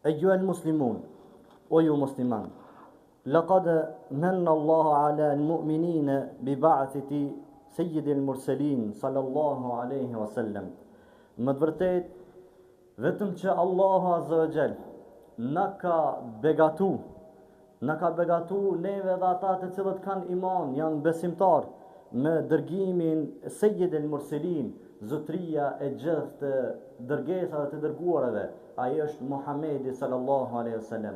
أيها المسلمون ويا مسلمان لقد من الله على المؤمنين ببعثة سيد المرسلين صلى الله عليه وسلم. Më të vërtet, vetëm që Allahu Azza wa Jall na ka begatu neve dhe ata të cilët kanë iman, janë besimtar, me dërgimin Sejjid el-Murselin, zotria e gjithë të dërgesave të dërguarave, ai është Muhamedi sallallahu alaihi wasallam.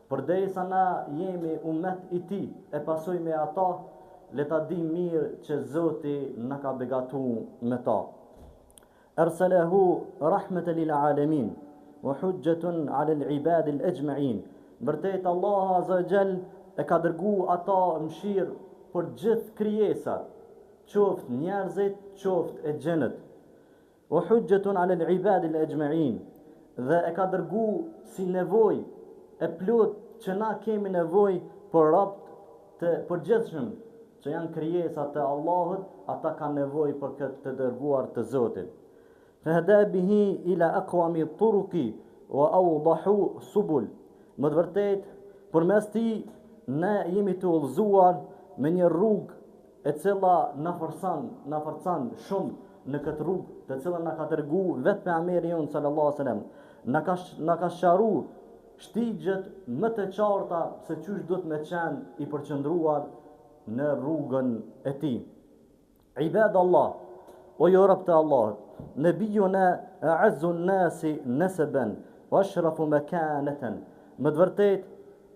Përderisa na jemi ummet i tij e pasojmë ata, le ta dim mirë që Zoti na ka begatu me ta. أرسله رحمة للعالمين وحجة على العباد الأجمعين. Vërtet Allah Azza wa Jall e ka dërgu ata mëshirë për gjithë krijesat, qoftë njerëzit, qoftë e xhenët. وحجة على العباد الأجمعين. Dhe e ka dërgu si nevojë e plot që na kemi nevojë për robt të përgjithshëm që janë krijesat e Allahut, ata kanë nevojë për këtë të dërguar të Zotit. فهدى به إلى أقوم الطرق وأوضح السبل. Më të vërtet, përmes tij ne jemi të udhëzuar me një rrugë e cila na forcon shumë në këtë rrugë, të cilën na ka treguar vetë pejgamberi jon sallallahu alaihi wasallam. Na ka sqaruar shtigjet më të qarta se çysh duhet me qenë i përqendruar në rrugën e tij. Ibadallah, o ju rob të Allahut, Nebijuna a'azzu an-nasi nasaban wa ashrafu makanatan. Më të vërtet,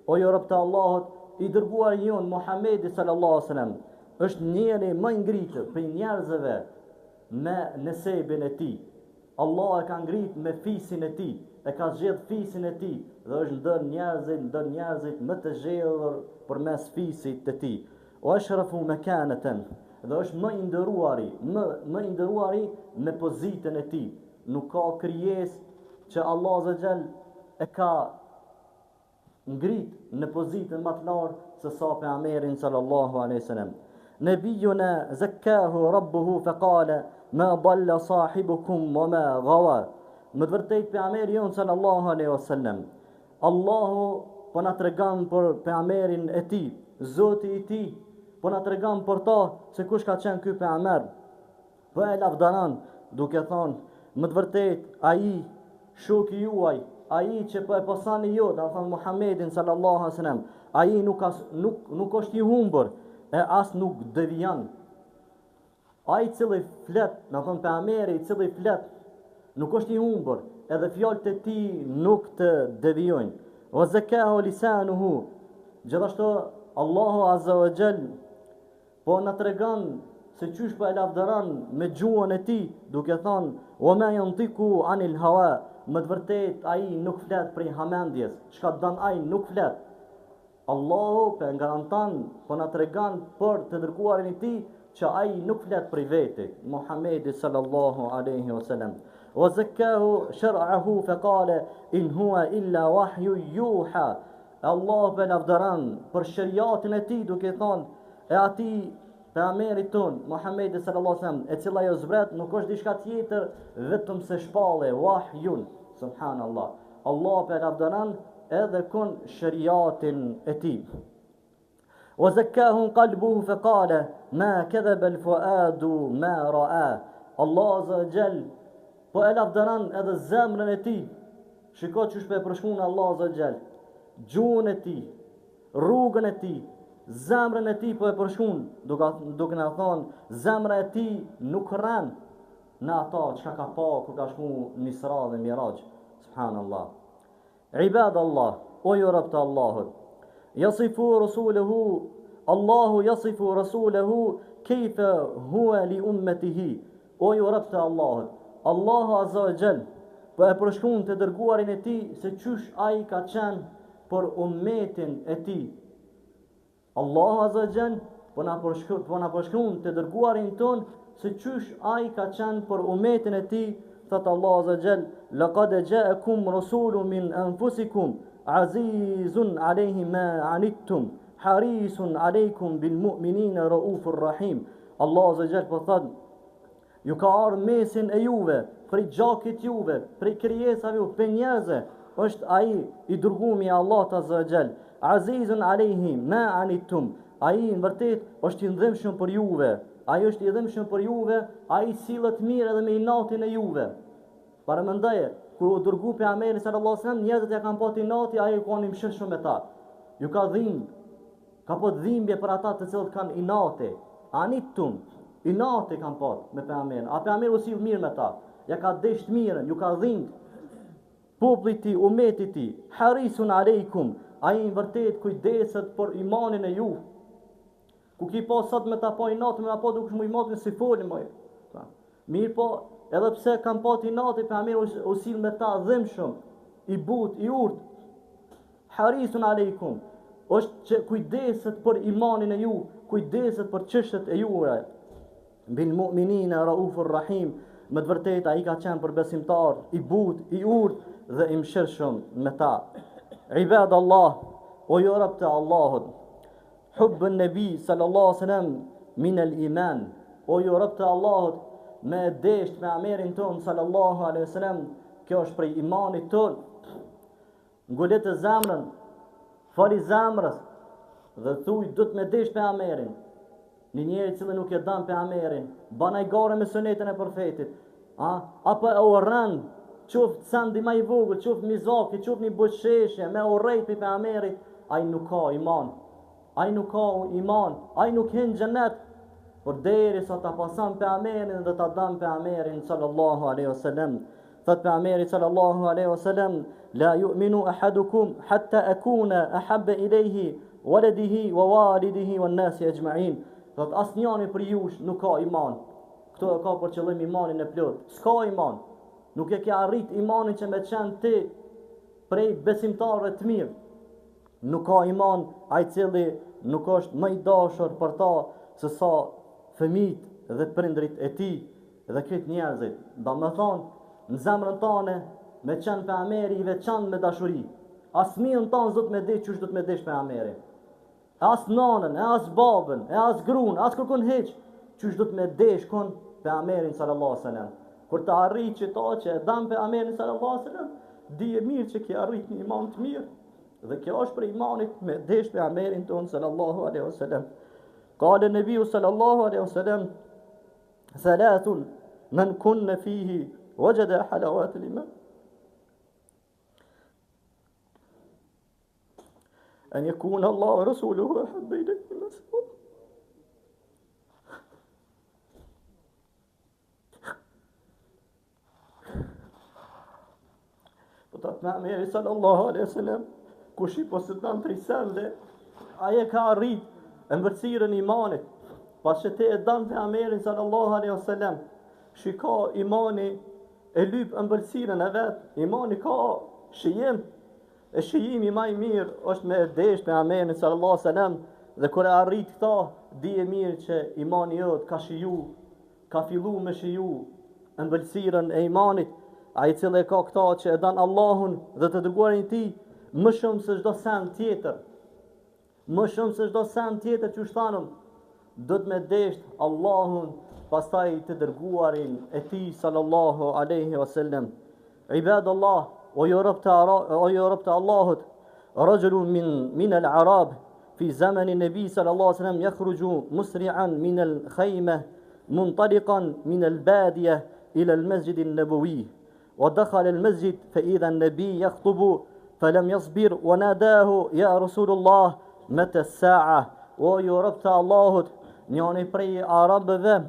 o ju rob të Allahut, i dërguar jon Muhamedi sallallahu alaihi wasallam është njeri më i ngritur për njerëzve me nesebin e tij. Allah e ka ngrit me fisin e tij, e ka zgjedh fisin e tij dhe është ndër njerëzit më të zgjedhur përmes fisit të tij. Wa ashrafu makanatan. Dhe është më i nderuari me pozitën e tij. Nuk ka krijesë që Allah Azza wa Jall e ka ngrit në pozitën më të lartë se sa pejgamberin sallallahu alaihi wasallam. Nabiyuna zakkahu rabbuhu faqala ma dalla sahibukum wa ma ghawa. Më të vërtet pejgamberi jon sallallahu alaihi wasallam, Allahu po na tregon për pejgamberin e tij, Zoti i tij po na tregon për ta se kush ka qenë ky pejgamber. Po e lavdaron duke thonë, më të vërtet ai shoku juaj, ai që po e posani ju, do thonë Muhammedin sallallahu alaihi wasallam, ai nuk është i humbur e as nuk devijon. Ai cili flet, do thonë pejgamberi i cili flet, nuk është i humbur, edhe fjalët e tij nuk të devijojnë. Wa zakahu lisanuhu. Gjithashtu Allahu Azza wa Jall po na tregon se çysh po e lavdëron me gjuhën e tij, duke thënë wa ma yantiqu anil hawa. Më të vërtet ai nuk flet prej hamendjes, çka don ai nuk flet. Allahu po garanton, po na tregon për të dërguarin e tij që ai nuk flet prej vetë, Muhamedi sallallahu alaihi wasallam. Wa zakkahu shar'ahu faqala in huwa illa wahyu yuha. Allah po lavdëron për shariatin e tij, duke thënë e atij pejgamberit ton Muhamedi sallallahu alaihi wasallam, e cila jo zbret nuk është diçka tjetër vetëm se shpallje, wahyun, subhanallah. Allah po lavdëron edhe kon shariatin e tij. Wa zakkahu qalbuhu faqala ma kadhaba al-fuadu ma ra'a. Allah Azza wa Jall po e lavdëron edhe zemrën e tij. Shiko çush po e përshkruan Allah Azza wa Jall gjuhën e tij, rrugën e tij, zemrën e tij po e përshkruan, duke na thonë zemra e tij nuk rran në ato çka ka pa kur ka shku në Isra dhe Miraj. Subhanallah. Ibadallah, o ju rob të Allahut, Allahu yasifu rasulahu kayfa huwa li ummatihi. O ju rob të Allahut, Allahu Azza wa Jall po e përshkruan të dërguarin e tij se çysh ai ka qenë për ummetin e tij. Allahu Azza wa Jall po na përshkruan të dërguarin ton se çysh ai ka qenë për ummetin e tij. Thot Allahu Azza wa Jall, laqad ja'akum rasulun min anfusikum azizun alayhi ma anittum harisun alaykum bil mu'minina raufur rahim. Allahu Azza wa Jall po thot, ju ka ardhur mesin e juve, prej gjakit juve, prej krijesave juve, për njerëzve, është ai i dërguari i Allahut azza wa jall. Azizun alayhi ma anittum. Ai në vërtet është i ndhëmshëm për juve. Ai është i ndhëmshëm për juve, ai sillet mirë edhe me inatin e juve. Para mendoje, kur u dërgu pejgamberi sallallahu alaihi wasallam, njerëzit ja kanë pasur inati, ai ka qenë i mëshirshëm me ta. Ju ka dhimbë, ka po dhimbje për ata të cilët kanë inate. Anittum, inate kanë pasur me pejgamberin. A pejgamberi u sill mirë me ta. Ja ka desht mirën, ju ka dhimbë. Popullit ti, umetit ti, harisun aleikum, ai në vërtet kujdeset për imanin e ju. Ku ki po sot me ta po inate, me ta po dukesh mu imatin si folim moj. Mirë po, edhe pse kanë pati inate, pejgamberi u sill me ta dhimbshëm, i but, i urt. Harisun aleikum, është që kujdeset për imanin e ju, kujdeset për çështjet e juaja. Bil mu'minina raufur rahim, me të vërtetë ai ka qenë për besimtar, i but, i urt dhe i mëshirshëm me ta. Ibadallah, o ju rob të Allahut, hubbun nabi sallallahu alaihi wasallam min al-iman, o ju rob të Allahut, me desht me amerin ton sallallahu alaihi wasallam, kjo është prej imanit ton. Ngolet e zemrën, fali zemrës dhe thuj do të me desh me amerin. Një njeri që nuk e dan pejgamberin, banaj gare me sunetën e profetit, apo e urren, qoftë sendi më i vogël, qoftë mizaki, qoftë një bësheshje me urrejt për pejgamberit, ai nuk ka iman. Ai nuk ka iman, ai nuk hyn xhenet, por derisa ta pason pejgamberin dhe ta dan pejgamberin sallallahu alaihi wasallam. Thot pejgamberi sallallahu alaihi wasallam, la yu'minu ahadukum hatta akuna ahabba ilayhi waladihi wa walidihi wan nasi ajma'in. Thot asnjëri për jush nuk ka iman. Kto e ka për qëllim imanin e plot. S'ka iman. Nuk e ke arrit imanin që me qenë ti prej besimtarëve të mirë. Nuk ka iman ai cili nuk është më i dashur për ta se sa fëmijët dhe prindrit e tij dhe këtë njerëzit. Domethënë, në zemrën tane me qenë pejgamberi i veçantë me dashuri. As fëmijën tonë zot me diç çush do të me desh pejgamberin. As nanën, as babën, as gruan, as kërkon hiç, çush do të me desh kon pejgamberin sallallahu alaihi wasallam. Kur të arrit që ta që e dan pejgamberin sallallahu alaihi wasallam, dije mirë që ke arrit një iman të mirë. Dhe kjo është për imanit me desh pejgamberin ton sallallahu alaihi wasallam. Qala an-nabiy sallallahu alaihi wasallam, thalathun man kunna fihi wajada halawat al-iman. أن يكون الله ورسوله أحب إليه مما سواه. Po ta pejgamberi sallallahu alaihi wasallam, kush i posëdon trisende, ai ka arrit ëmbëlsirën e imanit. Pas që te e dan pejgamberin sallallahu alaihi wasallam, shiko imani e lyp ëmbëlsirën e vet, imani ka shijim. E shijimi më i mirë është me desh pejgamberin sallallahu alaihi wasallam, dhe kur e arrit këta, dije mirë që imani jot ka shiju, ka fillu me shiju ëmbëlsirën e imanit, ai i cili ka këta që e dan Allahun dhe të dërguarin e tij më shumë se çdo sen tjetër. Më shumë se çdo sen tjetër që shtanëm, do të me desh Allahun, pastaj të dërguarin e tij sallallahu alaihi wasallam. Ibadallah, o ju rob të Allahut, rajulun min al-Arab fi zaman an-nabi sallallahu alaihi wasallam yakhruju musri'an min al-khaymah munṭaliqan min al-badiyah ila al-masjid an-nabawi wa dakhala al-masjid fa idha an-nabi yakhutubu falam yasbir wa nadahu ya rasulullah mata as-sa'a. O ju rob të Allahut, njëri prej arabëve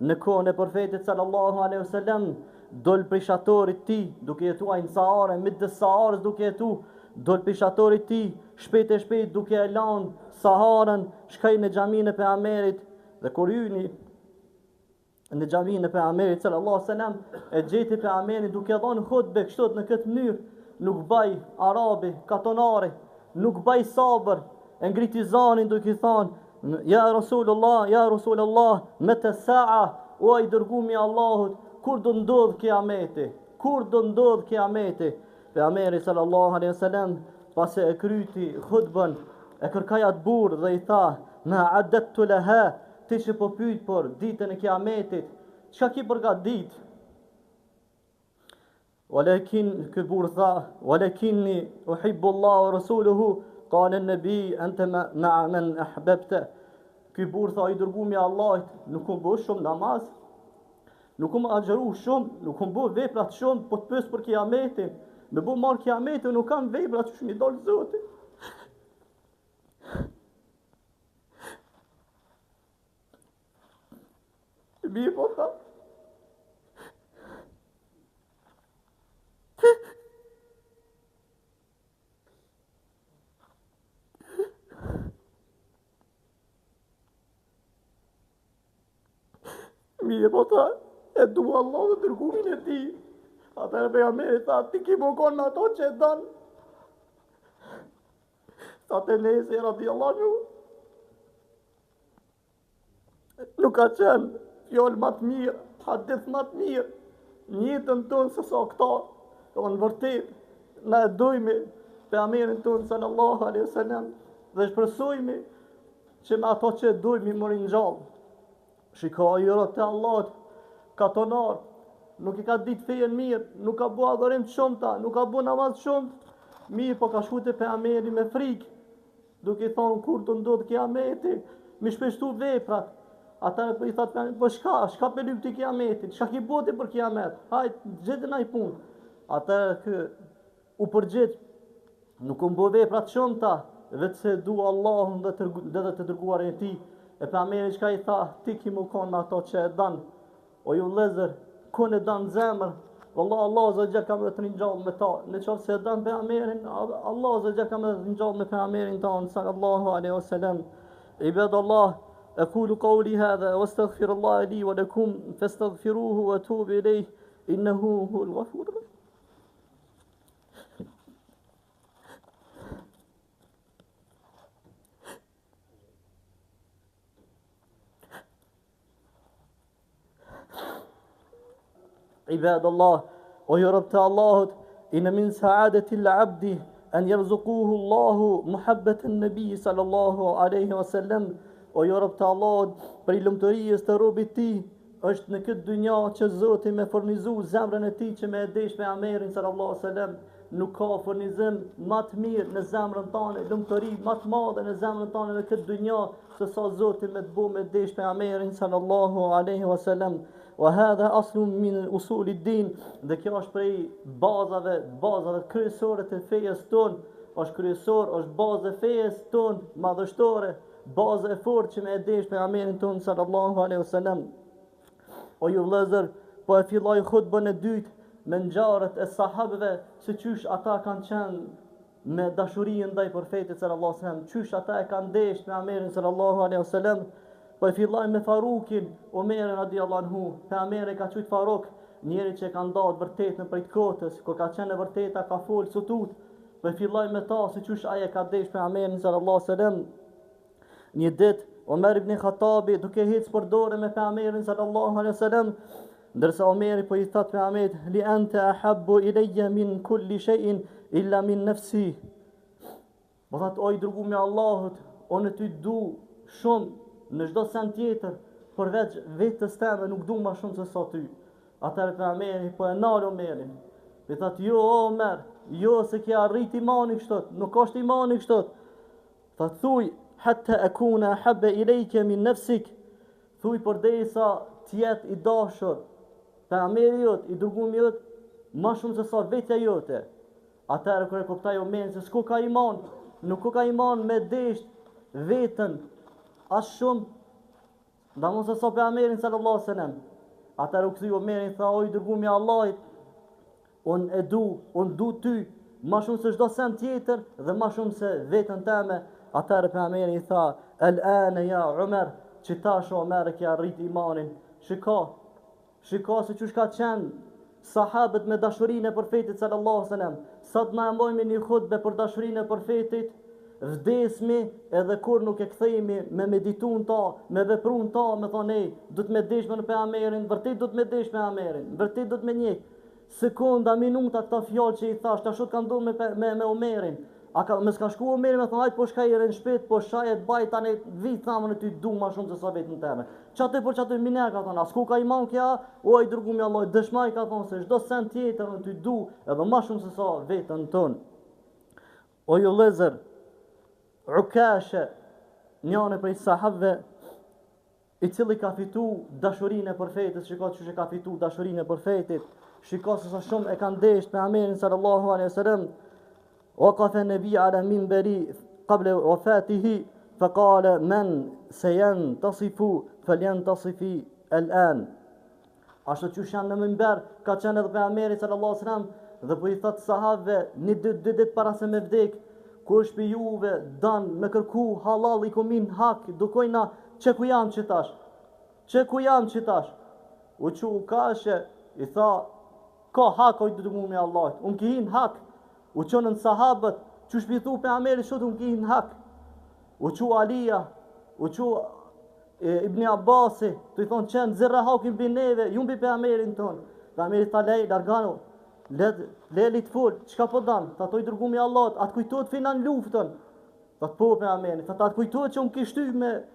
në kohën e profetit sallallahu alaihi wasallam dol prej shatorit ti, duke jetuar në Sahare, midis Saharës duke jetu, dol prej shatorit ti, shpejt e shpejt duke e lanë Saharën, shkaj në xhaminë e pejgamberit, dhe kur hyni në xhaminë e pejgamberit sallallahu alaihi wasallam, e gjeti pejgamberin duke dhënë hutbe kështu në këtë mënyrë, nuk baj arabi, katonari, nuk baj sabër, e ngriti zanin duke thënë, ja Rasulullah, meta sa'a, o i dërguari i Allahut, kur do ndodh kiameti? Kur do ndodh kiameti? Pejgamberi sallallahu alaihi wasallam pas e kryti hutbën, e kërkoi atë burr dhe i tha: "Ma addatu laha", ti që po pyet për ditën e kiametit, çka ki përgatit? Walakin ky burr tha, walakinni uhibbu Allah wa rasuluhu, qala an-nabi anta ma'a man ahbabta. Ky burr tha, i dërguami i Allahit, nuk u bë shumë namaz, nuk u agjëru shumë, nuk u bë vepra të shumë, po të pyes për kiametin, me bë marr kiametin, nuk kam vepra që mi dal Zoti. Mirë po tha. Mirë po tha, e dua Allah dhe dërgumin e ti. Atëherë pejgamberi tha, ti ki më konë në ato që e danë. Tha të nese, radiallahu anhu, nuk ka qenë fjallë më të mirë, hadith më të mirë, njëtën tonë se sa këta. Do në vërtet, na e dojmë pejgamberin tonë sallallahu alaihi wasallam dhe shpresojmë që me ato që e dojmë i morin gjallë. Shikoj të Allahut, katonar, nuk i ka ditë fejen mirë, nuk ka bu adhurim të shumta, nuk ka bu namaz shumë, mirë po ka shku te pejgamberi me frikë, duke i thonë kur të ndodh kiameti, mi shpeshtu veprat. Ata po i thotë, po shka për lyp të kiametit, shka ki boti për kiamet, hajtë, gjithë na i punë. Ata kë u përgjith, nuk u mbo veprat shumta, vetë se du Allahun dhe të dërguarin e tij. E pejgamberi çka i tha, ti ki më konë me ato që e dan. O ju vëllezër, kun e dan zemër, vallahi Allah azza xha ka më të ringjall me ta. Në qoftë se e dan pejgamberin, Allah azza xha ka më të ringjall me pejgamberin ton sallallahu alaihi wasallam. Ibadallah, أقول قولي هذا واستغفر الله لي ولكم فاستغفروه وتوبوا إليه إنه هو الغفور الرحيم. عباد الله ويربط الله إن من سعادة العبد أن يرزقه الله محبة النبي صلى الله عليه وسلم. O jo rob të Allahut, për i lumturisë të robit ti, është në këtë dynja që Zoti me furnizu zemrën e tij që me e desh pejgamberin sallallahu alaihi wasallam. Nuk ka furnizim më të mirë në zemrën tonë, lumturi më të madhe në zemrën tonë në këtë dynja se sa Zoti me të bëu me desh pejgamberin sallallahu alaihi wasallam. Wa hadha aslun min usulid-din, dhe kjo është prej bazave kryesore të fejes tonë, është kryesor, është bazë e fejes tonë madhështore. Bazë e fortë që me e desh pejgamberin ton sallallahu alaihi wasallam. O ju vëllezër, po e filloj hutbën e dytë me ngjarjet e sahabëve, se çysh ata kanë qenë me dashuri ndaj profetit sallallahu alaihi wasallam, çysh ata e kanë desh pejgamberin sallallahu alaihi wasallam. Po e filloj me Farukin, Omerin radiallahu anhu. Pejgamberi ka thujt Faruk, njeri që ka ndodhur vërtet në prej kotës, kur ka qenë e vërteta ka fol sutut. Po e filloj me ta se çysh ai e ka desh pejgamberin sallallahu alaihi wasallam. Një ditë, Omer ibn Khattabi duke hecë për dorë me pejgamberin sallallahu alaihi wasallam, ndërsa Omeri po i thot pejgamberit, li anta ahabbu ilayya min kulli shay'in illa min nafsi. Po thot, o i dërguari i Allahut, unë ty du shumë në çdo sen tjetër, përveç vetes teme nuk du më shumë se sa ty. Atëherë pejgamberi po e nal Omerin. I thot, jo Omer, jo se ke arrit imani kështu, nuk është imani kështu. Thot, thuj hatta akuna habba ilayka min nafsik, thuj përderisa të jetë i dashur pejgamberi jot, i dërguari jot, më shumë se sa vetja jote. Atëherë kur e kuptoi Omerin se s'ku ka iman, nuk ka iman me desh veten as shumë, ndamon se sa pejgamberin sallallahu alaihi wasallam. Atëherë u kthyi Omerin, tha, o i dërguari i Allahit, unë du ty më shumë se çdo sen tjetër dhe më shumë se veten teme. Atëherë pejgamberi i tha, el-ana ya Umar, që tash Omer e ka arrit imanin. Shiko se çush ka qenë sahabët me dashurinë e profetit sallallahu alaihi wasallam. Sot na mbojmë një hutbë për dashurinë e profetit, vdesmi edhe kur nuk e kthehemi me meditun ta, me veprun ta, me thonë, du të me desh me në pejgamberin, vërtet du të me desh pejgamberin, vërtet du të me njeh. Sekonda, minuta këta fjalë që i thash, tash ka ndodhur me Omerin. A ka më s'ka shkuar Omeri me thonë, hajt po shkaj në shpejt, po shajet baj tani vit thamën e ty du më shumë se sa vetën teme. Çatë për çatë miner ka thonë, as ku ka imam kja, o ai dërgumi Allah, dëshmaj ka thonë se çdo sent tjetër në ty du edhe më shumë se sa vetën tonë. O ju vëllezër, Ukasha, njëri prej sahabëve i cili ka fitu dashurinë e profetit, shikoj çu ka fitu dashurinë e profetit, shikoj se sa shumë e kanë deshur pejgamberin sallallahu alaihi wasallam. وقف النبي على منبري قبل وفاته فقال من سينتصف فلينتصف الآن. Ashtu që janë në minber, ka qenë edhe pejgamberi sallallahu alaihi wasallam dhe po i thot sahabëve një ditë para se me vdek, kush për juve dan me kërku halal i komin hak, dukojna që ku jam që tash. Që ku jam që tash. U që u kashe, i tha, ka hak oj të dëmu me Allah, unë kihin hak. U qënën sahabët, që shpithu për Ameri shotë unë kihin hak. U që Alija, u që Ibni Abasi, të i thonë qenë zirra hakin për neve, ju mbi për Amerin tonë. Për Ameri tha lej, largano, leli të full, qka po danë? Tha to i dërgumi Allah, atë kujtojt finan luftën. Tha të po për Ameri, tha atë kujtojt që unë kishty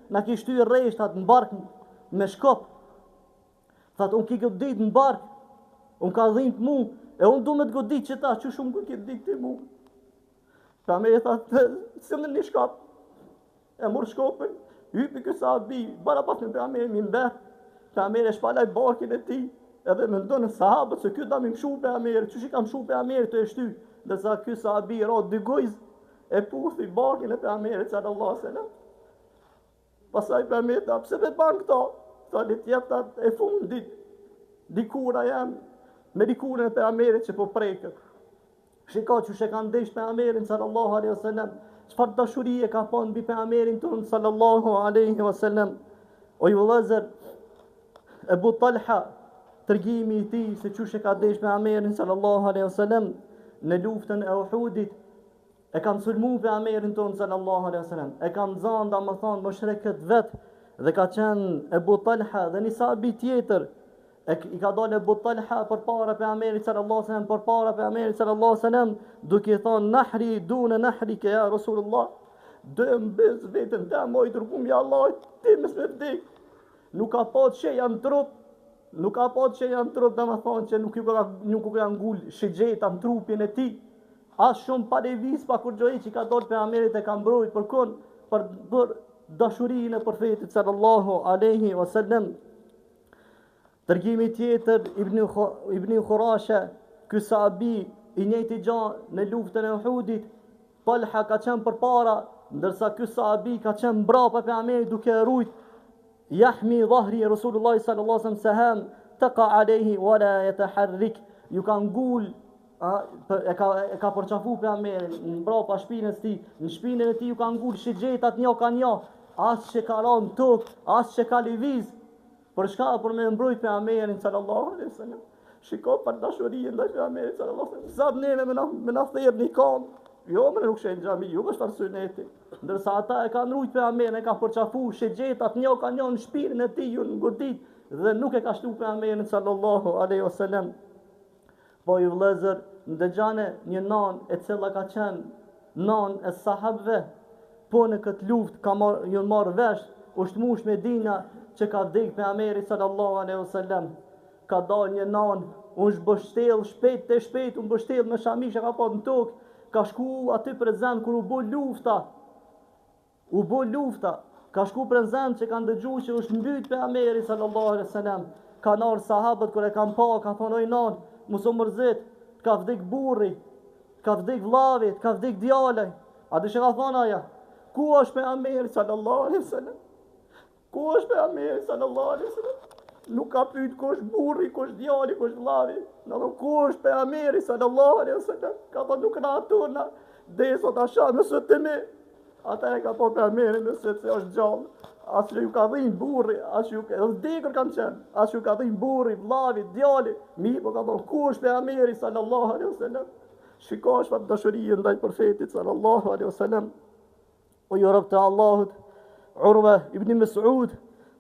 na kishty rejsht, atë në bark me shkop. Tha unë ki këtë dit në bark, unë ka dhimt mu, e unë du me të godit që ta, që shumë këtë dit të mu. Për Ameri tha, së në një shkap, e mor shkopën, hypi kësa abi, bara pas me për Ameri mi mber, për Ameri e shpalaj barkin e ti, edhe me ndonë sahabët se këtë da mi mshu për Ameri, që shi ka mshu për Ameri të eshty, dhe sa kësa abi ra dy gojz, e puthi barkin e për Ameri, sallallahu sallam. Pasaj për Ameri tha, pse për ban këta, tha li tjetat e fundit, dikura jam, me dikurën e pejgamberit që po prekët. Shiko që she kanë desh pejgamberin sallallahu alaihi wasallam, çfarë dashurie ka pas mbi pejgamberin ton sallallahu alaihi wasallam. O ju vëllezër, Ebu Talha, tërgimi i tij se çu ka desh pejgamberin sallallahu alaihi wasallam në luftën e Uhudit, e kanë sulmu pejgamberin ton sallallahu alaihi wasallam, e kanë zënë domethënë mushrikët vet dhe ka qenë Ebu Talha dhe një sahabi tjetër. I ka dalë Ebu Talha për para pejgamberit sallallahu alaihi wasallam, për para pejgamberit sallallahu alaihi wasallam, duke thonë nahri dune nahri ke ja Rasulullah, dë mbez vetën ta moj dërgumi Allah, ti mes me vdek. Nuk ka pa që janë trup, nuk ka pa që janë trup, domethënë që nuk u ka ngul shigjeta në trupin e tij. As shumë pa levis pa kur gjoj që ka dalë pejgamberit e ka mbrojt për kon, për dashurinë e profetit sallallahu alaihi wasallam. Tërgimi tjetër, Ibni Khurasha, ky sahabi i njëjti gjë në luftën e Uhudit, Talha ka qenë përpara, ndërsa ky sahabi ka qenë mbrapa pejgamberit duke rujt, yahmi dhahri Rasulullah sallallahu alaihi wasallam saham taqa alayhi wala yataharrik, ju ka ngul, e ka përçafu pejgamberin mbrapa shpinës tij, në shpinën e tij ju ka ngul shigjetat një ka një, as që ka rënë tok, as që ka lëviz. Për shka për me mbrojt pejgamberin sallallahu alaihi wasallam. Shiko për dashurinë ndaj pejgamberit sallallahu alaihi wasallam. Sa neve me na thirr në kam, jo më nuk shen xhami, ju është suneti. Ndërsa ata e kanë rujt pejgamberin, e kanë përçafu shigjetat një ka një në shpirtin e tij, në godit dhe nuk e ka shtu pejgamberin sallallahu alaihi wasallam. Po ju vëllezër, ndëgjane një nan e cila ka qenë nan e sahabëve, po në këtë luftë ka marrë vesh, ushtmush Medina, që ka vdek pejgamberi sallallahu alaihi wasallam. Ka dalë një nan, unë zbështell shpejt, unë bështell me shamisha ka pa në tokë, ka shku aty prezent kur u bo lufta, ka shku prezent që kanë dëgju që është mbyt pejgamberi sallallahu alaihi wasallam. Ka nar sahabët kur e kanë pa, ka thonë oj nan, mos u mërzit, ka vdek burri, ka vdek vllavi, ka vdek djalë. A dhe që ka thonë aja, ku është pejgamberi sallallahu alaihi wasallam? Ku është pejgamberi sallallahu alaihi wasallam? Nuk ka pyet kush burri, kush djali, kush vllavi. Në do ku është pejgamberi sallallahu alaihi wasallam? Ka thonë nuk na atuna, desa ta shoh nëse të me. Ata e ka po pejgamberin nëse se është gjallë. As ju ka dhënë burri, as ju ka vdekur kanë qenë, as ju ka dhënë burri, vllavi, djali. Mi po ka thonë ku është pejgamberi sallallahu alaihi wasallam? Shikosh pa dashuri ndaj profetit sallallahu alaihi wasallam. O ju rob të Allahut, Urwa ibn Mas'ud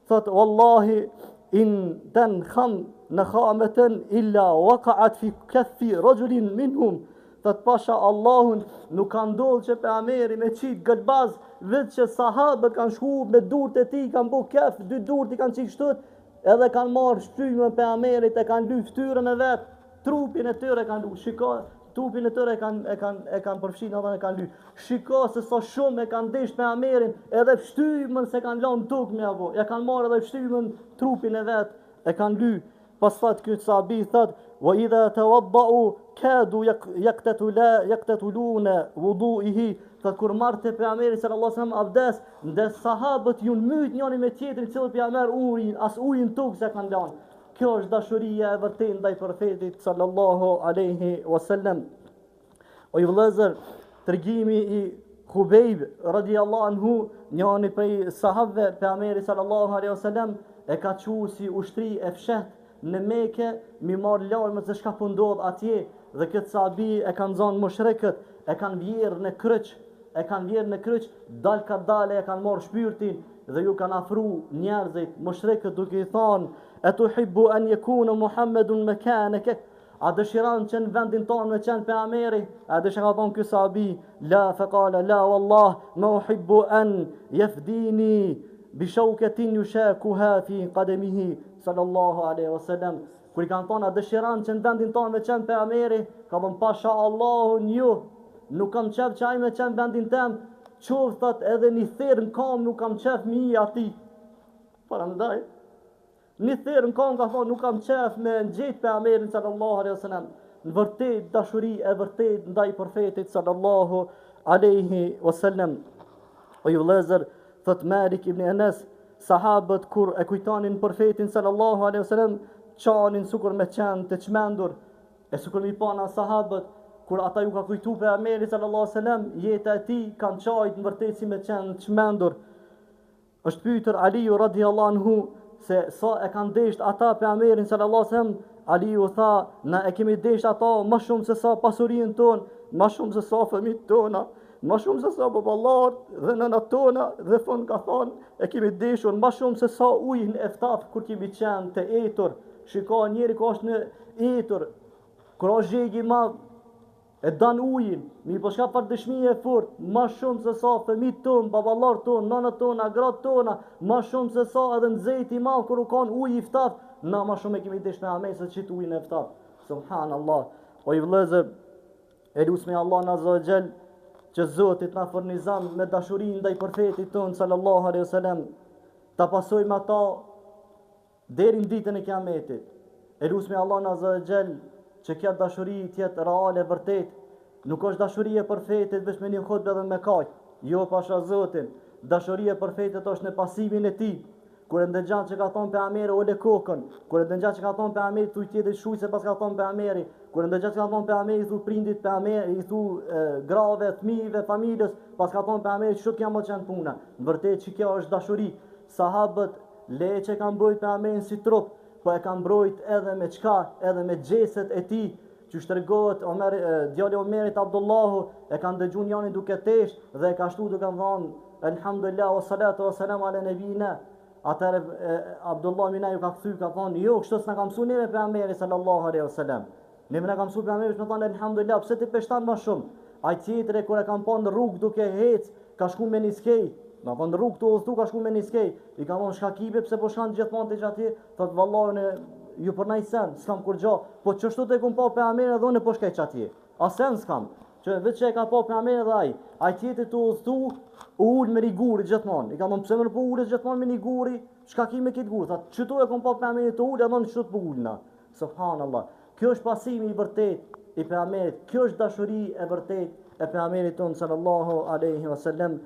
thot wallahi in tankham nakhamatan illa waqa'at fi kaffi rajulin minhum Thot pasha Allahun, nuk ka ndodhur që pejgamberi me qit gëlbaz, vetë që sahabët kanë shku me durët e tij, kanë bu kef, dy durët i kanë qit shtut, edhe kanë marrë shtrymën e pejgamberit, e kanë lyp fytyrën e vet, trupin e tyre kanë lyp. Shiko, trupin e tyre e kanë përfshin edhe e kanë lyp. Shiko se sa shumë e kanë desh pejgamberin, edhe shtrymën se kanë lënë tokë me apo. Ja kanë marrë edhe shtrymën, trupin e vet e kanë lyp. Pas thot ky sahabi thot wa idha tawadda'u kadu yaqtatuluna wudu'ihi, thot kur marrte pejgamberi sallallahu alaihi wasallam abdes, ndes sahabët ju myt njëri me tjetrin, cilë pejgamber ujin, as ujin tokë se kanë lënë. Kjo është dashuria e vërtetë ndaj profetit sallallahu alaihi wasallam. O ju vëllezër, tregimi i Khubejb radiallahu anhu, njëri prej sahabëve pejgamberit sallallahu alaihi wasallam, e ka thënë si ushtri e fshet në Mekë, mi marrë larmë se çka po ndodh atje, dhe këtë sahabi e kanë zonë mushrikët, e kanë vjerë në kryq, dal ka dale e kanë marrë shpirtin dhe ju kanë afru njerëzit mushrikët duke i thonë: "Atuhibbu an yakuna Muhammedun makanaka?" A dëshiron që në vendin tonë me qenë pejgamberi? A dëshiron thonë ky sahabi: "La faqala la wallah ma uhibbu an yafdini bi shawkatin yushakuha fi qadamihi." Sallallahu alaihi wasallam. Kur i kanë thonë a dëshiron që në vendin tonë me qenë pejgamberi, ka thonë pasha Allahun ju, nuk kam qef që ai me qenë vendin tem, qoftë thot edhe një therr në kam nuk kam qef mi ati. Prandaj një therr në kam ka thonë nuk kam qef me ngjit pejgamberin sallallahu alaihi wasallam. Në vërtet dashuri e vërtet ndaj profetit sallallahu alaihi wasallam. O ju vëllezër, thot Malik ibn Anas, sahabët kur e kujtonin profetin sallallahu alaihi wasallam, qanin sukur me qenë të çmendur, e sukur mi pana sahabët kur ata ju ka kujtu pejgamberit sallallahu alaihi wasallam, jeta e tij kanë qajt në vërtetë si me qenë të çmendur. Është pyetur Aliu radiallahu anhu se sa e kanë desht ata pejgamberin sallallahu alaihi wasallam. Aliu tha: "Na e kemi desht ata më shumë se sa pasurinë tonë, më shumë se sa fëmijët tona, më shumë se sa baballar dhe nënat tona, dhe fund ka thonë e kemi deshur më shumë se sa ujin e ftaf kur kemi qenë të etur." Shiko, njeri ka është në etur, kur është zhegi madh, e dan ujin, mi po shka për dëshmije e fort, më shumë se sa fëmijët tonë, baballar tonë, nënat tona, gratë tona, më shumë se sa edhe në zejti madh kur u kanë uji i ftaf, na më shumë e kemi desh me amej se qit ujin e ftaf. Subhanallah. O i vëllezër, e lusmi Allah azza wa jall që Zotit na furnizon me dashurinë ndaj profetit ton sallallahu alaihi wasallam, ta pasojmë ata deri në ditën e Kiametit. E lusmi Allah azza wa jall që kjo dashuri të jetë reale vërtet. Nuk është dashuria e profetit vetëm me një hutbë dhe me kaq. Jo, pasha Zotin, dashuria e profetit është në pasimin e tij. Kur e ndëgjan që ka thonë pejgamberi ole kokën, kur e ndëgjan që ka thonë pejgamberi thuj tjetër shujse pas ka thonë pejgamberi, kur e ndëgjan që ka thonë pejgamberi thu prindit pejgamberi, i thu grave, fëmijëve, familjes, pas ka thonë pejgamberi çu kjo më çan puna. Në vërtetë që kjo është dashuri. Sahabët le që kanë mbrojt pejgamberin si trup, po e kanë mbrojt edhe me çka, edhe me xheset e tij. Që shtërgohet djali Omerit Abdullahu, e kanë dëgju njërin duke tesh dhe e ka shtu duke thonë elhamdulillah wa salatu wa salam ala nabina. Atëre Abdullah mina ju ka kthy, ka thonë jo, kështu s'na ka mësuar neve pejgamberi sallallahu alaihi wasallam. Neve na ka mësuar pejgamberi me thonë elhamdulillah, pse ti peshtan më shumë? Ai tjetri kur e kanë pa në rrugë duke hec, ka shku me niskej. Na po në rrugë tu ka shku me niskej. I ka thonë shka kibe pse po shkan gjithmonë te atje? Thot vallahi ju për naj sen, s'kam kur gjo, po qështu të e kum pa pejgamberin edhe unë po shkej qatje. A sen s'kam, që vetë që e ka pa pejgamberin edhe ai tjetër të udhëtu, u ullë me riguri gjithmonë. I ka thonë pse më po ullës gjithmonë me riguri, çka ki me këtë gurë? Thot, qëtu e kum pa pejgamberin të ullë, edhe unë qështu të po ullëna. Subhanallah. Kjo është pasimi i vërtet i pejgamberit, kjo është dashuri e vërtet e pejgamberit tonë sallallahu alaihi wasallam.